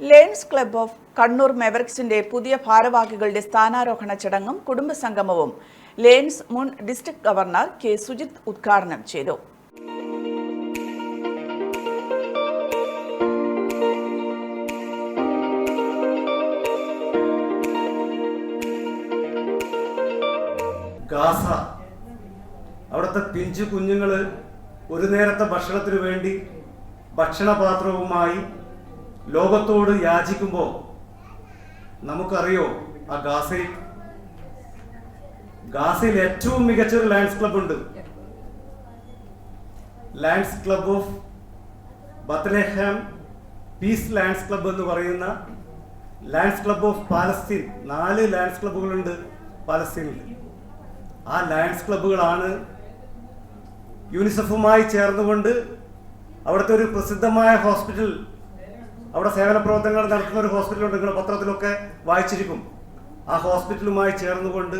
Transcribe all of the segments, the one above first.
Lions Club of Kannur മെവറിക്സിന്റെ പുതിയ ഭാരവാഹികളുടെ സ്ഥാനാരോഹണ ചടങ്ങും കുടുംബസംഗമവും ലയൺസ് മുൻ ഡിസ്ട്രിക്ട് ഗവർണർ കെ സുജിത് ഉദ്ഘാടനം ചെയ്തു. ഗാസ, അവിടുത്തെ പിഞ്ചു കുഞ്ഞുങ്ങൾ ഒരു നേരത്തെ ഭക്ഷണത്തിന് വേണ്ടി ഭക്ഷണപാത്രവുമായി ലോകത്തോട് യാചിക്കുമ്പോൾ നമുക്കറിയോ ആ ഗാസയിൽ ഏറ്റവും മികച്ചൊരു ലയൺസ് ക്ലബ്ബ് ഉണ്ട്. Lions Club of Bethlehem peace Lions Club എന്ന് പറയുന്ന Lions Club of Palestine. 4 Lions ക്ലബ്ബുകളുണ്ട് പാലസ്തീനിൽ. ആ ലയൺസ് ക്ലബ്ബുകളാണ് യൂണിസെഫുമായി ചേർന്നുകൊണ്ട് അവിടുത്തെ ഒരു പ്രസിദ്ധമായ ഹോസ്പിറ്റൽ, അവിടെ സേവന പ്രവർത്തനങ്ങൾ നടത്തുന്ന ഒരു ഹോസ്പിറ്റലുണ്ട്, നിങ്ങൾ പത്രത്തിലൊക്കെ വായിച്ചിരിക്കും. ആ ഹോസ്പിറ്റലുമായി ചേർന്നുകൊണ്ട്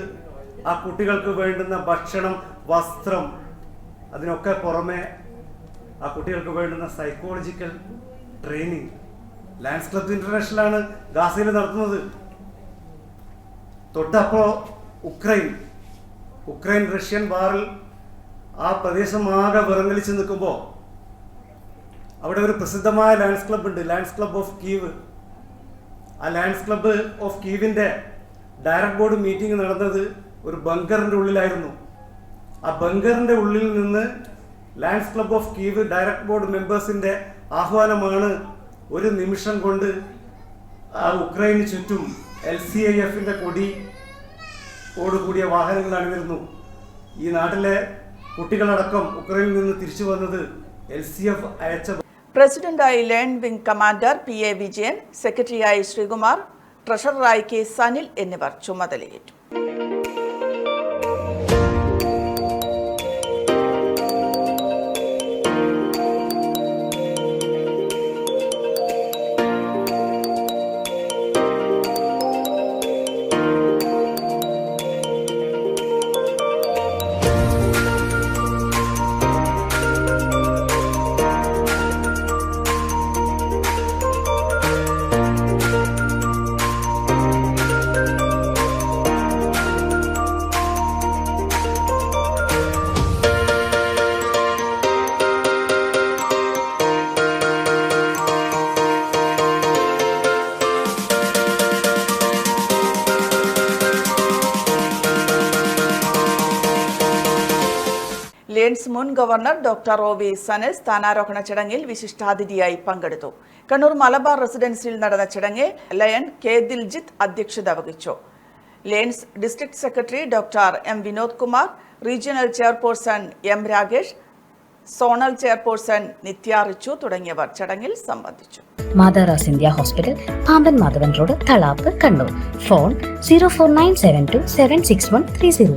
ആ കുട്ടികൾക്ക് വേണ്ടുന്ന ഭക്ഷണം, വസ്ത്രം, അതിനൊക്കെ പുറമെ ആ കുട്ടികൾക്ക് വേണ്ടുന്ന സൈക്കോളജിക്കൽ ട്രെയിനിങ് ലയൺസ് ക്ലബ്ബ് ഇന്റർനാഷണലാണ് ഗാസയിൽ നടത്തുന്നത്. തൊട്ടപ്പോൾ ഉക്രൈൻ റഷ്യൻ വാറിൽ ആ പ്രദേശമാകെ വിറങ്ങലിച്ച് നിൽക്കുമ്പോൾ അവിടെ ഒരു പ്രസിദ്ധമായ ലയൺസ് ക്ലബ്ബ് ഉണ്ട്, ലയൺസ് ക്ലബ്ബ് ഓഫ് കീവ്. ആ ലയൺസ് ക്ലബ്ബ് ഓഫ് കീവിൻ്റെ ഡയറക്ട് ബോർഡ് മീറ്റിംഗ് നടന്നത് ഒരു ബങ്കറിൻ്റെ ഉള്ളിലായിരുന്നു. ആ ബങ്കറിൻ്റെ ഉള്ളിൽ നിന്ന് Lions Club of Kyiv direct board മെമ്പേഴ്സിൻ്റെ ആഹ്വാനമാണ് ഒരു നിമിഷം കൊണ്ട് ആ ഉക്രൈന് ചുറ്റും LCIF-ന്റെ കൊടിയോടുകൂടിയ വാഹനങ്ങൾ അണിനിരുന്നു. ഈ നാട്ടിലെ കുട്ടികളടക്കം ഉക്രൈനിൽ നിന്ന് തിരിച്ചു വന്നത് LCF അയച്ച. പ്രസിഡന്റായി lion wing commander PA Vijayan, സെക്രട്ടറിയായി ശ്രീകുമാർ, ട്രഷററായി K സനിൽ എന്നിവർ ചുമതലയേറ്റു. ലയൺസ് മുൻ ഗവർണർ ഡോക്ടർ OV സനൽ സ്ഥാനാരോഹണ ചടങ്ങിൽ വിശിഷ്ടാതിഥിയായി പങ്കെടുത്തു. കണ്ണൂർ മലബാർ റെസിഡൻസിയിൽ നടന്ന ചടങ്ങിൽ ലയൺ K ദിൽജിത്ത് അധ്യക്ഷത വഹിച്ചു. Lions district secretary doctor M Vinod Kumar, regional chairperson M Rakesh, zonal chairperson Nithya Richu തുടങ്ങിയവർ ചടങ്ങിൽ സംബന്ധിച്ചു. മാതാറാസ് India hospital, Pamban Madhavan road, Thalap, Kannur. Phone 04972761330.